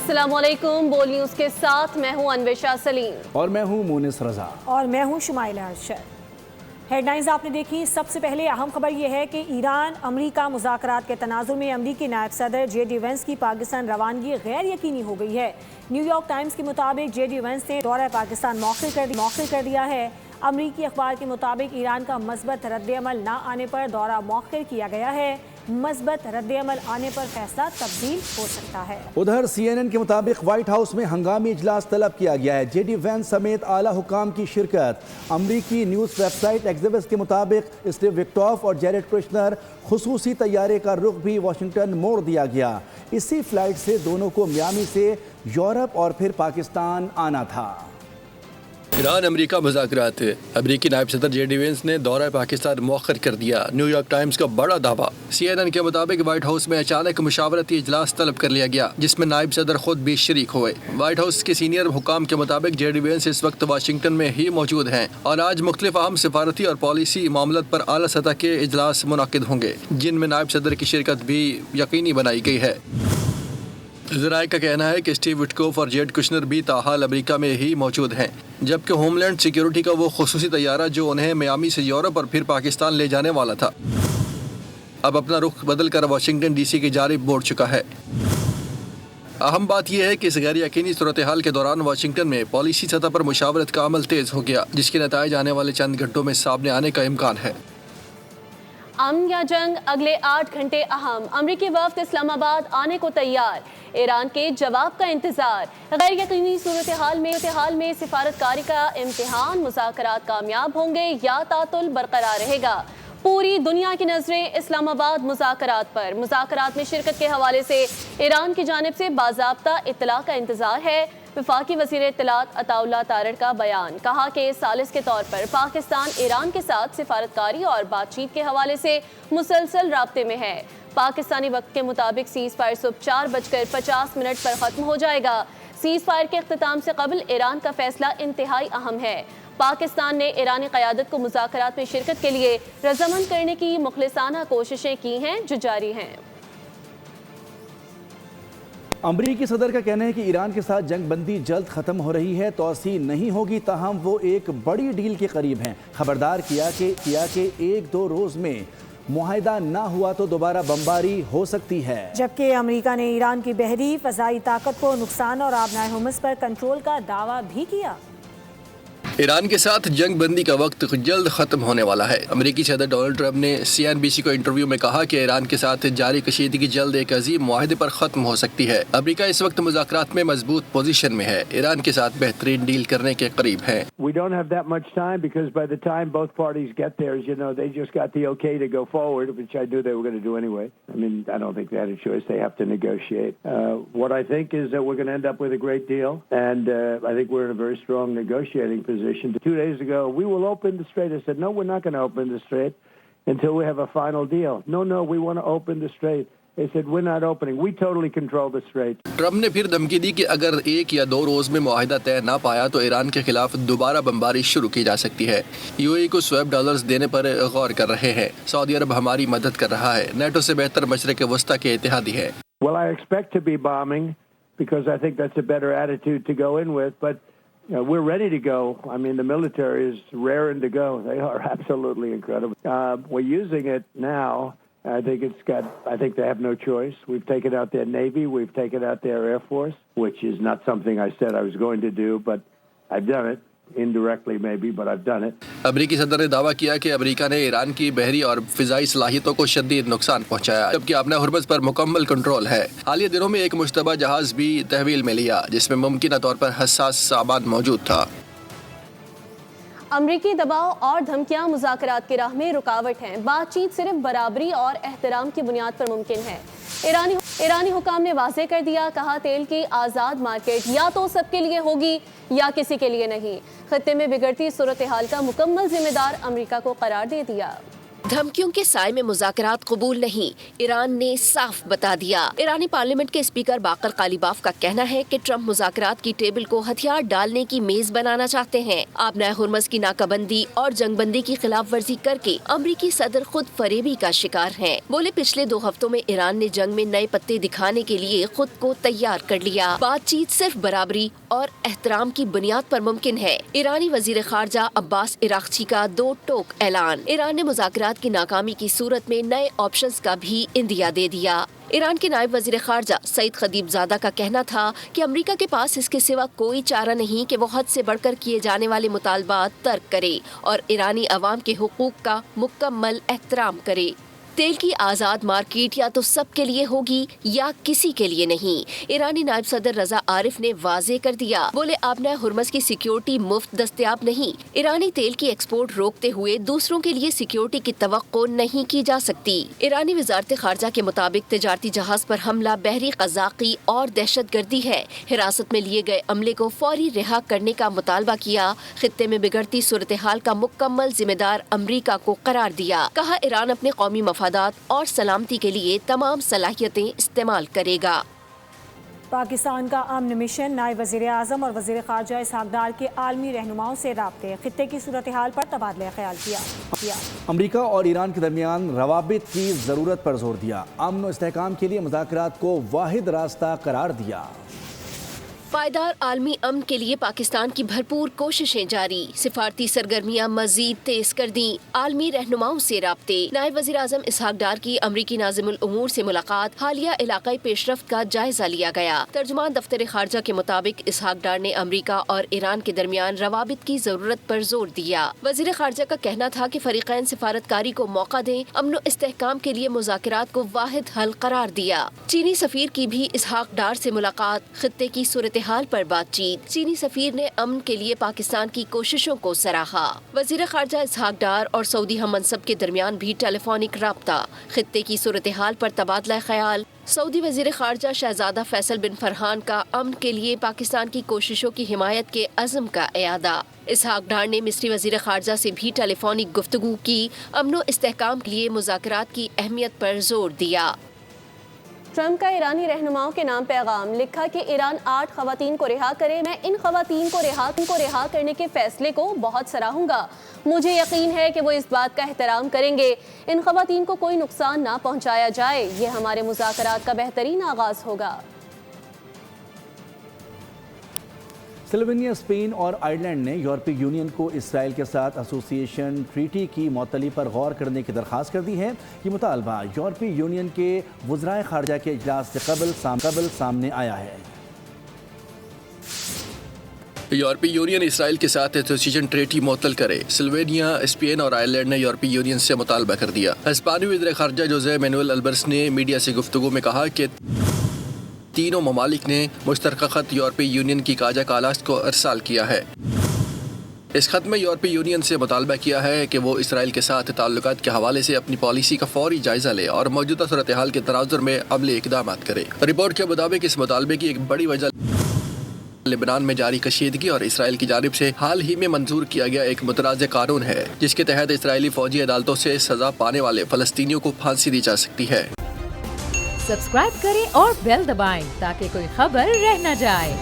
अस्सलाम वालेकुम। बोल न्यूज़ के साथ मैं हूं अन्वेशा सलीम और मैं हूं मोनिस रजा और मैं हूं शुमाइला अरशद। हेडलाइंस आपने देखी। सबसे पहले अहम खबर यह है कि ईरान अमरीका मुज़ाकरात के तनाजुर में अमरीकी नायब सदर जे.डी. वेंस की पाकिस्तान रवानगी गैर यकीनी हो गई है। न्यूयॉर्क टाइम्स के मुताबिक जे.डी. वेंस ने दौरा पाकिस्तान मौखर कर दिया है। अमरीकी अखबार के मुताबिक ईरान का मस्बत रद्द-ए-अमल न आने पर दौरा मौखर किया गया है। मस्बत रद्द-ए-अमल आने पर फैसला तब्दील हो सकता है। उधर CNN के मुताबिक व्हाइट हाउस में हंगामी इजलास तलब किया गया है। जे.डी. वेंस समेत आला हुकाम की शिरकत। अमरीकी न्यूज़ वेबसाइट एक्सिस के मुताबिक स्टीव विक्टॉफ और जेरेड कुशनर खुसूसी तैयारे का रुख भी वाशिंगटन मोड़ दिया गया। इसी फ्लाइट से दोनों को मियामी से यूरोप और फिर पाकिस्तान आना था। ईरान अमरीका मुज़ाकरात। अमरीकी नायब सदर जे.डी. वेंस ने दौरा पाकिस्तान मौखर कर दिया। न्यूयॉर्क टाइम्स का बड़ा दावा। CNN के मुताबिक व्हाइट हाउस में अचानक मुशावरती इजलास तलब कर लिया गया, जिसमें नायब सदर खुद भी शरीक हुए। व्हाइट हाउस के सीनियर हुकाम के मुताबिक जे.डी. वेंस इस वक्त वाशिंगटन में ही मौजूद हैं और आज मुख्तलिफ अहम सिफारती और पॉलिसी मामलों पर आला सतह के इजलास मुनक्किद होंगे, जिनमें नायब सदर की शिरकत भी यकीनी बनाई गई है। ज़राए का कहना है कि स्टीव विटकोफ और जेरेड कुशनर भी ताहाल अमेरिका में ही मौजूद हैं, जबकि होमलैंड सिक्योरिटी का वो खुसूसी तैयारा जो उन्हें मियामी से यूरोप और फिर पाकिस्तान ले जाने वाला था, अब अपना रुख बदल कर वाशिंगटन DC की जानिब मोड़ चुका है। अहम बात यह है कि इस गैर यकीनी सूरत हाल के दौरान वाशिंगटन में पॉलिसी सतह पर मुशावरत का अमल तेज़ हो गया, जिसके नताइज आने वाले चंद घंटों में सामने आने का इम्कान है। अमन या जंग, अगले 8 घंटे अहम। अमरीकी वफ्द इस्लामाबाद आने को तैयार। ईरान के जवाब का इंतजार। गैर यकीनी सूरत हाल में सिफारतकारी का इम्तिहान। मुज़ाकरात कामयाब होंगे या तातुल बरकरार रहेगा। पूरी दुनिया की नजरें इस्लामाबाद मुज़ाकरात पर। मुज़ाकरात में शिरकत के हवाले से ईरान की जानिब से बाज़ाब्ता इत्तला का इंतजार है। वफाकी वज़ीर इत्तलात अताउल्लाह तारड़ का बयान। कहा कि सालिस के तौर पर पाकिस्तान ईरान के साथ सिफारतकारी और बातचीत के हवाले से मुसलसल राब्ते में है। पाकिस्तानी वक्त के मुताबिक सीज़ फायर सुबह 4:50 पर ख़त्म हो जाएगा। सीज़ फायर के अख्तिताम से कबल ईरान का फैसला इंतहाई अहम है। पाकिस्तान ने ईरानी क़यादत को मुज़ाकरात में शिरकत के लिए रज़ामंद करने की मुखलिसाना कोशिशें की हैं, जो जारी हैं। अमरीकी सदर का कहना है कि ईरान के साथ जंग बंदी जल्द ख़त्म हो रही है, तोसी नहीं होगी, ताहम वो एक बड़ी डील के करीब हैं। खबरदार किया कि 1-2 रोज़ में मुआहिदा ना हुआ तो दोबारा बमबारी हो सकती है। जबकि अमेरिका ने ईरान की बहरी फ़ज़ाई ताकत को नुकसान और आबनाए हुमस पर कंट्रोल का दावा भी किया। ईरान के साथ जंग बंदी का वक्त जल्द खत्म होने वाला है। अमेरिकी सदर डोनाल्ड ट्रंप ने CNBC को इंटरव्यू में कहा कि ईरान के साथ जारी कशीदगी जल्द एक अजीम मुआहदे पर खत्म हो सकती है। अमेरिका इस वक्त मुज़ाकरात में मजबूत पोजीशन में है, ईरान के साथ बेहतरीन डील करने के करीब है। We don't have that much time because by the time both parties get there, you know, they just got the okay to go forward, which I knew they were going to do anyway. I mean, I don't think they had a choice. They have to negotiate. What I think is that we're going to end up with a great deal, and I think we're in a very strong negotiating position. 2 days ago, we will open the strait. I said, no, we're not going to open the strait until we have a final deal. No, we want to open the strait. They said, we're not opening. We totally control the strait. Trump ने फिर धमकी दी कि अगर 1 या 2 रोज में मुआहिदा तय ना पाया तो ईरान के खिलाफ दोबारा बमबारी शुरू की जा सकती है। UAE को स्वैप डॉलर्स देने पर गौर कर रहे हैं। सऊदी अरब हमारी मदद कर रहा है। नेटो से बेहतर मशरिक वस्ता के इत्तेहादी है। Well, I expect to be bombing because I think that's a better attitude to go in with, but we're ready to go. I mean, the military is raring to go. They are absolutely incredible. We're using it now. I think they have no choice. We've taken out their Navy. We've taken out their Air Force, which is not something I said I was going to do, but I've done it. Indirectly maybe, but I've done it. अमरीकी सदर ने दावा किया कि America ने Iran की बहरी और फिजाई सलाहियतों को शदीद नुकसान पहुंचाया, जबकि अपने हुर्मज़ पर मुकम्मल कंट्रोल है। हालिया दिनों में एक मुश्तबा जहाज भी तहवील में लिया, जिसमें मुमकिन तौर पर हसास सामान मौजूद था। अमरीकी दबाव और धमकियां मुज़ाकरात की राह में रुकावट हैं। बातचीत सिर्फ बराबरी और एहतराम की बुनियाद पर मुमकिन है। ईरानी हुकाम ने वाज़ेह कर दिया, कहा तेल की आज़ाद मार्केट या तो सबके लिए होगी या किसी के लिए नहीं। खत्ते में बिगड़ती सूरत हाल का मुकम्मल जिम्मेदार अमरीका को करार दे दिया। धमकियों के साए में मुज़ाकरात कबूल नहीं, ईरान ने साफ बता दिया। ईरानी पार्लियामेंट के स्पीकर बाकर कालीबाफ का कहना है कि ट्रंप मुज़ाकरात की टेबल को हथियार डालने की मेज बनाना चाहते हैं। आबनाए हुर्मस की नाकाबंदी और जंगबंदी की खिलाफ वर्जी करके अमरीकी सदर खुद फरेबी का शिकार हैं। बोले पिछले 2 हफ्तों में ईरान ने जंग में नए पत्ते दिखाने के लिए खुद को तैयार कर लिया। बातचीत सिर्फ बराबरी और एहतराम की बुनियाद पर मुमकिन है। ईरानी वजीर खारजा अब्बास इराक्ची का 2 टोक ऐलान। ईरान ने मुज़ाकरात की नाकामी की सूरत में नए ऑप्शंस का भी इंदिया दे दिया। ईरान के नायब वजीर खारजा सईद खतीबजादा का कहना था कि अमेरिका के पास इसके सिवा कोई चारा नहीं कि वो हद से बढ़कर किए जाने वाले मुतालबात तर्क करे और ईरानी अवाम के हुकूक का मुकम्मल एहतराम करे। तेल की आज़ाद मार्केट या तो सबके लिए होगी या किसी के लिए नहीं। ईरानी नायब सदर रजा आरिफ ने वाजे कर दिया। बोले आबनाए हुर्मस की सिक्योरिटी मुफ्त दस्तयाब नहीं। ईरानी तेल की एक्सपोर्ट रोकते हुए दूसरों के लिए सिक्योरिटी की तवक्को नहीं की जा सकती। ईरानी वजारत खारजा के मुताबिक तिजारती जहाज पर हमला बहरी कज़ाक़ी और दहशत गर्दी है। हिरासत में लिए गए अमले को फौरी रिहा करने का मुतालबा किया। खित्ते में बिगड़ती सूरत हाल का मुकम्मल जिम्मेदार अमरीका को करार दिया। कहा ईरान अपने कौमी मफादात और सलामती के लिए तमाम सलाहियतें इस्तेमाल करेगा। पाकिस्तान का अमन मिशन नायब वज़ीर आज़म और वज़ीर ख़ारजा इसहाक़ डार के आलमी रहनुमाओं से राब्ते खित्ते की सूरत हाल पर तबादला ख्याल किया। अमरीका और ईरान के दरमियान रवाबित की ज़रूरत पर जोर दिया। अमन और इस्तेहकाम के लिए मुज़ाकरात को वाहिद रास्ता करार दिया। पायदार आलमी अमन के लिए पाकिस्तान की भरपूर कोशिशें जारी। सिफारती सरगर्मियां मजीद तेज कर दी। आलमी रहनुमाओं से राब्ते। नायब वज़ीर आज़म इसहाक़ डार की अमरीकी नाज़िमुल उमूर से मुलाकात। हालिया इलाकाई पेशरफ्त का जायजा लिया गया। तर्जुमान दफ्तर खारजा के मुताबिक इसहाक़ डार ने अमरीका और ईरान के दरमियान रवाबित की जरूरत पर जोर दिया। वज़ीर खारजा का कहना था कि फरीक़ैन सिफारतकारी को मौका दें। अमन व इस्तेहकाम के लिए मुज़ाकरात को वाहिद हल करार दिया। चीनी सफ़ीर की भी इसहाक़ डार से मुलाकात। खित्ते की सूरत हाल पर बातचीत। चीनी सफीर ने अमन के लिए पाकिस्तान की कोशिशों को सराहा। वजीर खारजा इसहाक़ डार और सऊदी हम मनसब के दरमियान भी टेलीफोनिक राब्ता। खित्ते की सूरत हाल पर तबादला ख्याल। सऊदी वजीर खारजा शहजादा फैसल बिन फरहान का अमन के लिए पाकिस्तान की कोशिशों की हिमायत के अज़्म का इयादा। इसहाक़ डार ने मिस्री वजीर खारजा से भी टेलीफोनिक गुफ्तगू की। अमन व इस्तेहकाम के लिए मुज़ाकरात की अहमियत पर जोर दिया। ट्रंप का ईरानी रहनुमाओं के नाम पैगाम। लिखा कि ईरान 8 ख़वातीन को रिहा करे। मैं इन ख़वातीन को रिहा करने के फैसले को बहुत सराहूंगा। मुझे यकीन है कि वो इस बात का एहतराम करेंगे। इन ख़वातीन को कोई नुकसान ना पहुंचाया जाए। ये हमारे मुज़ाकरात का बेहतरीन आगाज़ होगा। स्लोवेनिया, स्पेन और आयरलैंड ने यूरोपीय यूनियन को इसराइल के साथ एसोसिएशन ट्रीटी की मअतली पर गौर करने की दरख्वास्त कर दी है। ये मुतालबा यूरोपीय यूनियन के वज़राए ख़ारजा के इजलास से कबल सामने आया है। यूरोपीय यूनियन इसराइल के साथ एसोसिएशन ट्रीटी मुअत्तल करे। स्लोवेनिया, स्पेन और आयरलैंड ने यूरोपीय यूनियन से मुतालबा कर दिया। हिस्पानी वज़ीर ख़ारजा जोसे मैनुएल अल्बर्स ने मीडिया से गुफ्तगू में कहा कि तीनों ममालिक ने मुश्तरका खत यूरोपीय यूनियन की काजा कालास्त को अरसाल किया है। इस खत में यूरोपीय यूनियन से मुतालबा किया है कि वो इसराइल के साथ ताल्लुकात के हवाले से अपनी पॉलिसी का फौरी जायजा ले और मौजूदा सूरत हाल के तनाजुर में अमली इक़दाम करे। रिपोर्ट के मुताबिक इस मुतालबे की एक बड़ी वजह लेबनान में जारी कशीदगी और इसराइल की जानिब से हाल ही में मंजूर किया गया एक मुतराज़ कानून है, जिसके तहत इसराइली फौजी अदालतों से सजा पाने वाले फ़लस्तीनियों को फांसी दी जा सकती है। सब्सक्राइब करें और बेल दबाएं ताकि कोई खबर रह न जाए।